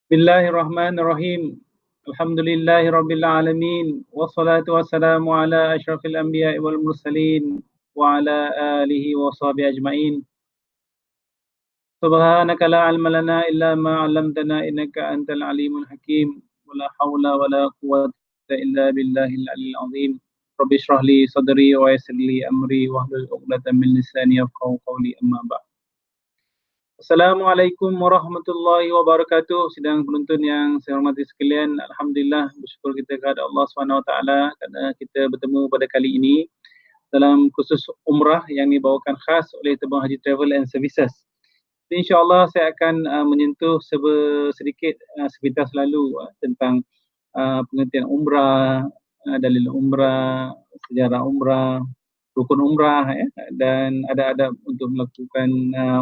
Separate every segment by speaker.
Speaker 1: Bismillahirrahmanirrahim. Alhamdulillahirabbil alamin wassalatu wassalamu ala asyrafil anbiya'i wal mursalin wa ala alihi wa sahbihi ajmain. Subhanaka la ilma lana illa ma 'allamtana innaka antal alimul hakim. Wala haula wala quwwata illa billahil aliyyil azim. Rabbi shrah li sadri wa yassir li amri wahlul 'uqdatam min lisani yafqahu qawli, amma ba'd. Assalamualaikum warahmatullahi wabarakatuh. Sidang penonton yang saya hormati sekalian, alhamdulillah bersyukur kita kepada Allah SWT kerana kita bertemu pada kali ini dalam khusus umrah yang dibawakan khas oleh Tabung Haji Travel and Services. InsyaAllah saya akan menyentuh sedikit sepintas lalu tentang pengertian umrah, dalil umrah, sejarah umrah, rukun umrah dan ada-ada untuk melakukan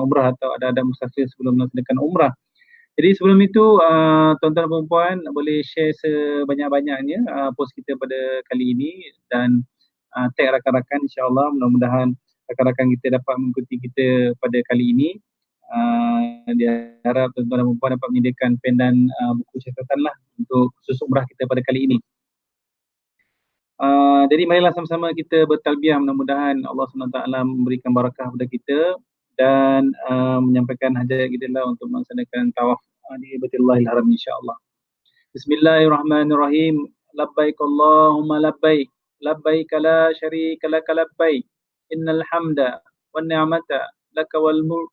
Speaker 1: umrah atau ada-ada musafir sebelum melaksanakan umrah. Jadi sebelum itu tuan-tuan dan puan boleh share sebanyak-banyaknya post kita pada kali ini dan tag rakan-rakan, insya-Allah mudah-mudahan rakan-rakan kita dapat mengikuti kita pada kali ini. Diharap tuan-tuan dan puan dapat menyediakan pen dan buku catatan lah untuk khusus umrah kita pada kali ini. Jadi marilah sama-sama kita bertalbiah, mudah-mudahan Allah SWT memberikan barakah kepada kita dan menyampaikan hajat kita lah untuk melaksanakan tawaf di Baitullahil Haram, insya-Allah. Bismillahirrahmanirrahim. Labbaik Allahumma labbaik. Labbaik la syarika lak labbaik. Innal hamda wan ni'mata laka wal mulk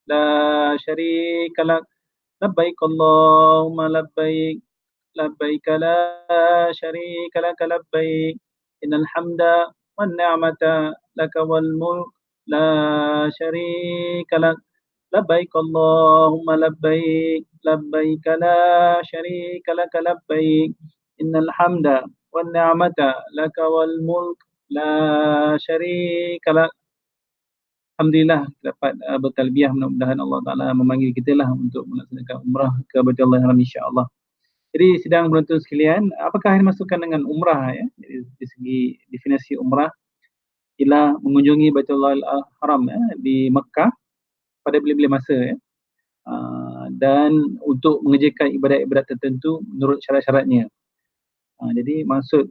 Speaker 1: la syarika lak. Labbaik Allahumma labbaik. Labbaik la syarika lak labbaik. Innal hamda wan ni'mata laka wal mulk la syarika lak. Labbaik Allahumma labbaik. Labbaik la syarika lak labbaik. Innal hamda wan ni'mata laka wal mulk la syarika lak. Alhamdulillah dapat bertalbiah, mudah-mudahan Allah Ta'ala memanggil kita lah untuk melaksanakan umrah ke Baitullahil Haram, insya-Allah. Jadi sidang penonton sekalian, apakah yang dimaksudkan dengan umrah ya? Dari segi definisi umrah ialah mengunjungi Baitullahil Haram di Mekah pada bila-bila masa ya. Dan untuk mengerjakan ibadat-ibadat tertentu menurut syarat-syaratnya. Jadi maksud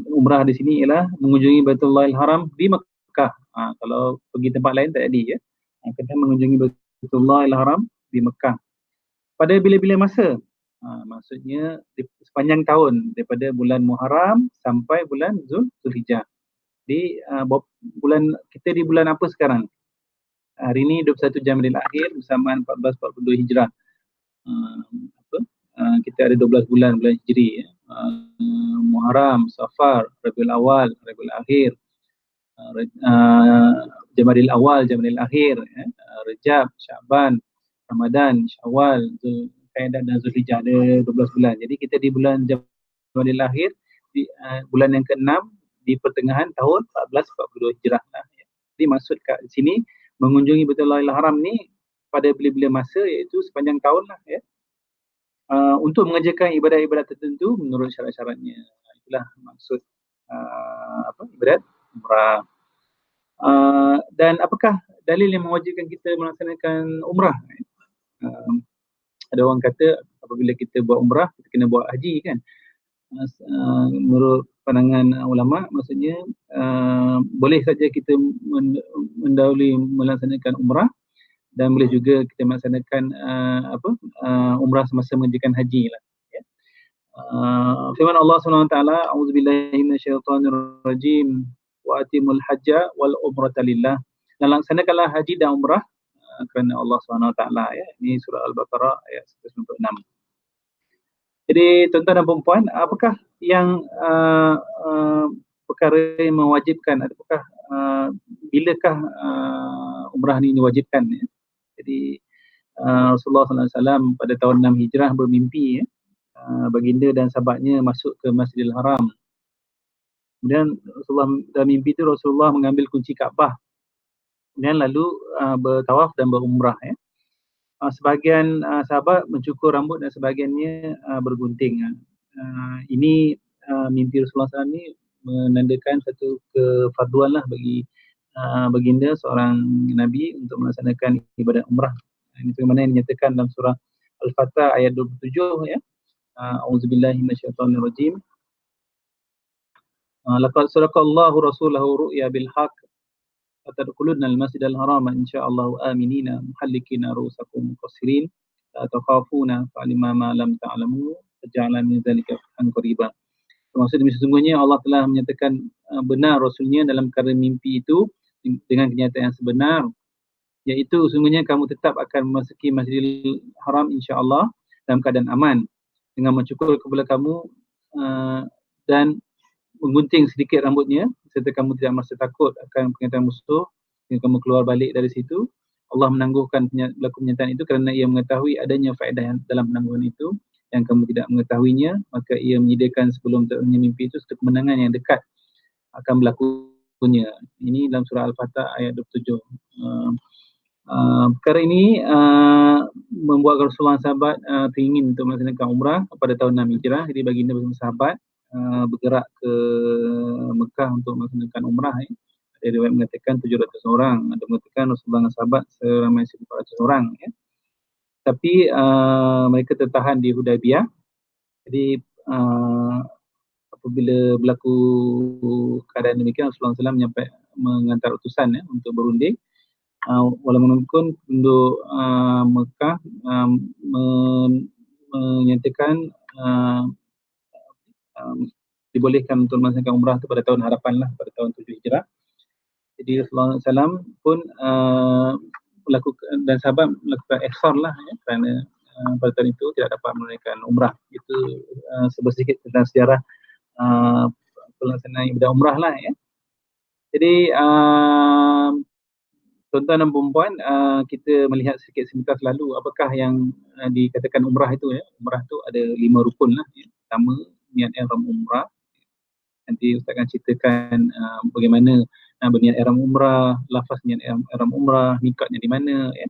Speaker 1: umrah di sini ialah mengunjungi Baitullahil Haram di Mekah. Kalau pergi tempat lain tak jadi ya. Kita mengunjungi Baitullahil Haram di Mekah pada bila-bila masa. Maksudnya sepanjang tahun daripada bulan Muharram sampai bulan Zulhijjah. Di bulan kita di bulan apa sekarang? Hari ini 21 Jamadil Akhir bersamaan 1442 Hijrah. Kita ada 12 bulan Hijri ya. Muharram, Safar, Rabiul Awal, Rabiul Akhir, Jamadil Awal, Jamadil Akhir, Rejab, Syaban, Ramadan, Syawal, Zulqa'dah dan Zulhijjah, ada 12 bulan. Jadi kita di bulan Jamadil Akhir, di bulan yang ke-6 di pertengahan tahun 1442 Hijrah. Jadi maksud kat sini mengunjungi Baitullahil Haram ni pada bila-bila masa, iaitu sepanjang tahun lah ya. Untuk mengerjakan ibadat-ibadat tertentu menurut syarat-syaratnya. Itulah maksud ibadat umrah. Dan apakah dalil yang mewajibkan kita melaksanakan umrah? Ada orang kata apabila kita buat umrah, kita kena buat haji kan. Menurut pandangan ulama, maksudnya boleh saja kita mendahului melaksanakan umrah dan boleh juga kita melaksanakan umrah semasa mengerjakan haji lah. Firman Allah SWT, A'udzubillahi minasyaitonirrajim, wa atimul hajja wal umrata lillah. Dan laksanakanlah haji dan umrah kerana Allah SWT ya. Ini surah Al-Baqarah ayat 196. Jadi tuan-tuan dan puan, apakah yang perkara yang mewajibkan, apakah bilakah umrah ni diwajibkan ya? Jadi Rasulullah SAW pada tahun 6 Hijrah bermimpi ya, baginda dan sahabatnya masuk ke Masjidil Haram. Kemudian Rasulullah dalam mimpi itu Rasulullah mengambil kunci Kaabah. Kemudian lalu bertawaf dan berumrah ya. Sebahagian sahabat mencukur rambut dan sebahagiannya bergunting. Ini mimpi Rasulullah SAW ni menandakan satu kefarduan lah bagi baginda seorang Nabi untuk melaksanakan ibadat umrah. Ini bagaimana yang dinyatakan dalam surah Al-Fatah ayat 27 ya. A'udzubillahi minasyaitonirrajim. Laqad sadaqallahu rasulahu ru'ya bil haqq fatadkhulunna al-masjidal harama insyaallah aminina muhallikina ru'usakum muqassirin la takhafuna fa'alima ma lam ta'lamu faja'ala min dzalika fathan qariba. Maksudnya sesungguhnya Allah telah menyatakan benar Rasulnya dalam perkara mimpi itu dengan kenyataan yang sebenar, iaitu sesungguhnya kamu tetap akan memasuki Masjidil Haram insya-Allah dalam keadaan aman dengan mencukur kepala kamu dan menggunting sedikit rambutnya serta kamu tidak merasa takut akan pernyataan musuh yang kamu keluar balik dari situ. Allah menangguhkan berlaku penyataan itu kerana ia mengetahui adanya faedah dalam penangguhan itu yang kamu tidak mengetahuinya, maka ia menyediakan sebelum terjadinya mimpi itu satu kemenangan yang dekat akan berlakunya. Ini dalam surah Al-Fatah ayat 27. Perkara ini membuat Rasulullah sahabat teringin untuk melaksanakan umrah pada tahun 6 Hijrah. Jadi baginda bersama sahabat bergerak ke Mekah untuk melaksanakan umrah. Ada riwayat mengatakan 700 orang, ada mengatakan Rasulullah dan sahabat seramai 1,400 orang. Tapi mereka tertahan di Hudaybiyah. Jadi apabila berlaku keadaan demikian, Rasulullah SAW mengantar utusan untuk berunding. Walaupun penduduk Mekah menyatakan dibolehkan untuk melaksanakan umrah itu pada tahun harapan lah, pada tahun 7 Hijrah. Jadi Rasulullah SAW pun melakukan dan sahabat melakukan ihsar lah kerana pada tahun itu tidak dapat menunaikan umrah. Itu sedikit tentang sejarah pelaksanaan ibadah umrah lah ya. Jadi tuan-tuan dan puan-puan, kita melihat sedikit sebentar lalu apakah yang dikatakan umrah itu ya. Umrah itu ada 5 rukun lah ya. Pertama, niat ihram umrah. Nanti Ustaz akan ceritakan bagaimana berniat ihram umrah, lafaz niat ihram umrah, mikatnya di mana ya.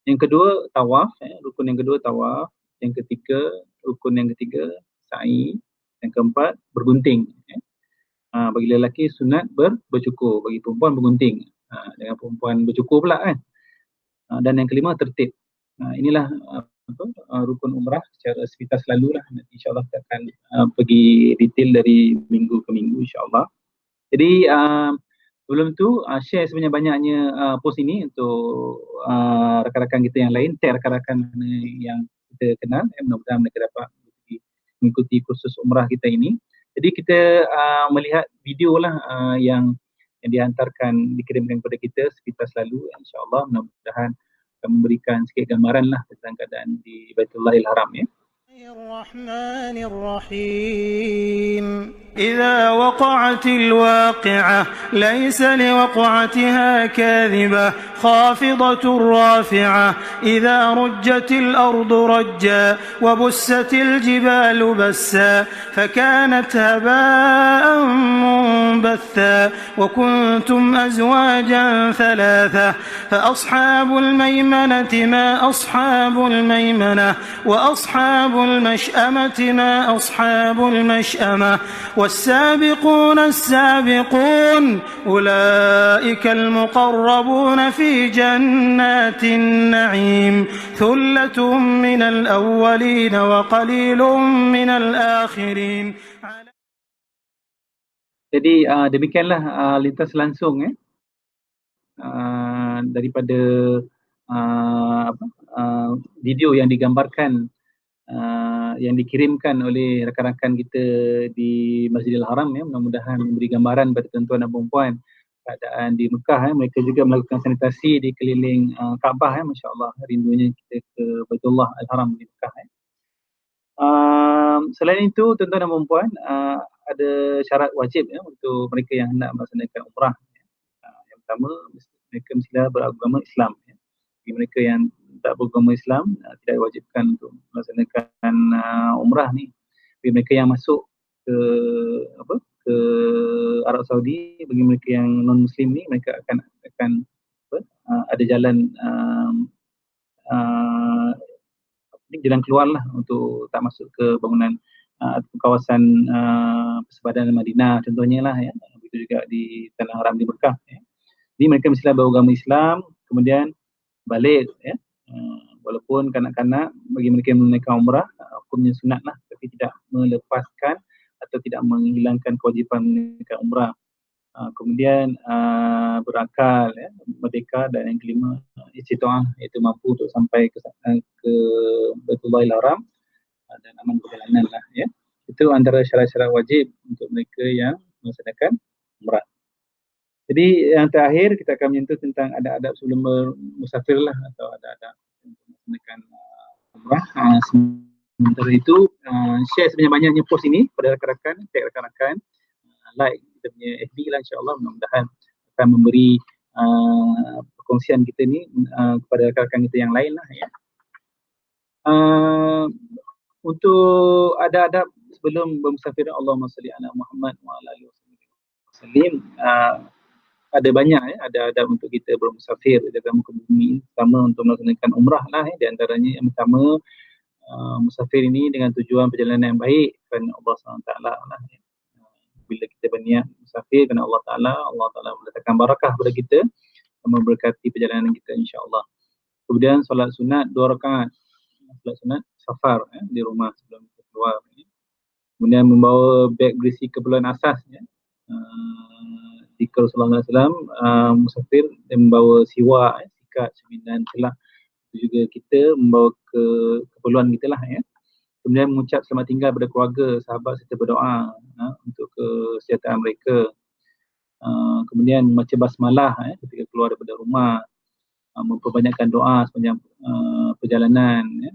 Speaker 1: Yang kedua tawaf ya. Rukun yang kedua tawaf. Yang ketiga, rukun yang ketiga sa'i. Yang keempat bergunting ya. Bagi lelaki sunat bercukur, bagi perempuan bergunting. Dengan perempuan bercukur pula kan. Dan yang kelima tertib. Inilah rukun umrah secara sepintas lalu lah. Nanti insyaAllah kita akan pergi detail dari minggu ke minggu insyaAllah. Jadi sebelum tu share sebanyak-banyaknya post ini untuk rakan-rakan kita yang lain, tag rakan-rakan yang kita kenal. Mudah-mudahan mereka dapat mengikuti kursus umrah kita ini. Jadi kita melihat video lah yang dihantarkan, dikirimkan kepada kita sepintas lalu. InsyaAllah mudah-mudahan akan memberikan sedikit gambaran lah tentang keadaan di Baitullahil Haram ya.
Speaker 2: الرحمن الرحيم إذا وقعت الواقعة ليس لوقعتها كاذبة خافضة رافعة إذا رجت الأرض رجا وبست الجبال بسا فكانت هباء منبثا وكنتم أزواجا ثلاثة فأصحاب الميمنة ما أصحاب الميمنة وأصحاب المشأمة ما أصحاب المشأمة والسابقون السابقون أولئك المقربون في جنات النعيم ثلة من الأولين وقليل من الآخرين.
Speaker 1: Jadi demikianlah lintas langsung daripada video yang digambarkan yang dikirimkan oleh rakan-rakan kita di Masjidil Haram ya. Mudah-mudahan memberi gambaran pada tuan-tuan dan puan-puan keadaan di Mekah Mereka juga melakukan sanitasi di keliling Kaabah Masya-Allah, rindunya kita ke Baitullah Al-Haram di Mekah Selain itu tuan-tuan dan puan-puan, ada syarat wajib untuk mereka yang hendak melaksanakan umrah. Yang pertama, mereka mestilah beragama Islam Bagi mereka yang tak beragama Islam, tidak diwajibkan untuk melaksanakan umrah ni. Bagi mereka yang masuk ke Arab Saudi, bagi mereka yang non Muslim ni, mereka akan ada jalan jalan keluar lah untuk tak masuk ke bangunan kawasan persebadanan Madinah contohnya lah begitu juga di Tanah Haram di Mekah Jadi mereka mestilah beragama Islam, kemudian balik walaupun kanak-kanak bagi mereka yang menunaikan umrah hukumnya sunat lah, tapi tidak melepaskan atau tidak menghilangkan kewajipan menunaikan umrah. Kemudian berakal, merdeka, dan yang kelima istita'ah, iaitu mampu untuk sampai ke Baitullahil Haram dan aman perjalanan lah, ya. Itu antara syarat-syarat wajib untuk mereka yang melaksanakan umrah. Jadi yang terakhir kita akan menyentuh tentang adab-adab sebelum bermusafir lah, atau adab-adab untuk melaksanakan umrah. Sementara itu share sebanyak-banyaknya post ini pada rakan-rakan, tag rakan-rakan, like kita punya FB lah, insyaAllah mudah-mudahan akan memberi perkongsian kita ni kepada rakan-rakan kita yang lain lah, ya. Untuk adab-adab sebelum bermusafir, Allahumma salli ala Muhammad wa ala alihi wasallam, ada banyak, ya. Ada adab untuk kita bermusafir dalam muka bumi, pertama untuk melaksanakan umrah lah, ya. Di antaranya yang pertama, musafir ini dengan tujuan perjalanan yang baik kerana Allah SWT lah, ya. Bila kita berniat musafir kerana Allah Ta'ala meletakkan barakah kepada kita, memberkati perjalanan kita, insyaAllah. Kemudian solat sunat 2 rakaat, solat sunat safar, di rumah sebelum kita keluar, ya. Kemudian membawa beg berisi keperluan asas, ya. Jika Rasulullah SAW musafir, dia membawa siwak, sikat, cermin, celak. Itu juga kita membawa keperluan kita lah, ya. Kemudian mengucap selamat tinggal kepada keluarga, sahabat serta berdoa untuk kesejahteraan mereka. Kemudian membaca basmalah ketika keluar daripada rumah. Memperbanyakkan doa sepanjang perjalanan, ya.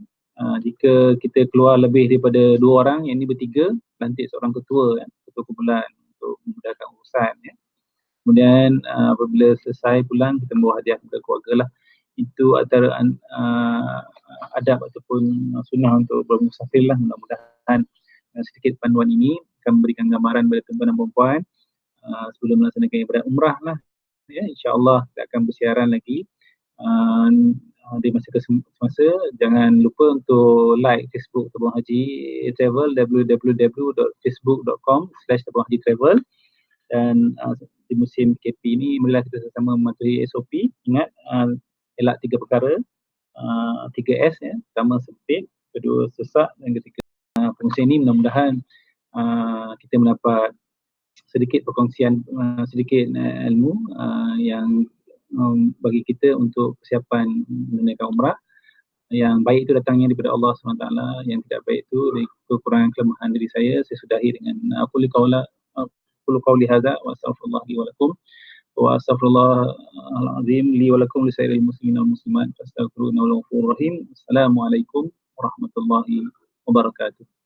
Speaker 1: Jika kita keluar lebih daripada 2 orang, yang ini bertiga, lantik seorang ketua, ketua kumpulan untuk memudahkan urusan, ya. Kemudian apabila selesai pulang, kita membawa hadiah kepada keluarga lah. Itu antara adab ataupun sunnah untuk bermusafir lah. Mudah-mudahan sedikit panduan ini akan memberikan gambaran kepada tuan-tuan dan puan-puan sebelum melaksanakan ibadat umrah lah, ya. InsyaAllah kita akan bersiaran lagi di masa ke semasa. Jangan lupa untuk like Facebook Tabung Haji Travel, www.facebook.com/tabunghajitravel. Dan di musim PKP ini, marilah kita sama-sama mematuhi SOP. Ingat, elak 3 perkara, 3S, ya. Pertama sempit, kedua sesak, dan ketiga perkongsian ini. Mudah-mudahan kita mendapat sedikit perkongsian, sedikit ilmu yang bagi kita untuk persiapan menunaikan umrah. Yang baik itu datangnya daripada Allah SWT, yang tidak baik itu dari kekurangan kelemahan diri saya. Saya sudahi dengan qulu qawli hadza wa astaghfirullahi wa lakum wa astaghfirullahal azim li wa lakum li sairil muslimin wal muslimat fastaghfiruhu innahu ghafurur rahim. Assalamualaikum warahmatullahi wabarakatuh.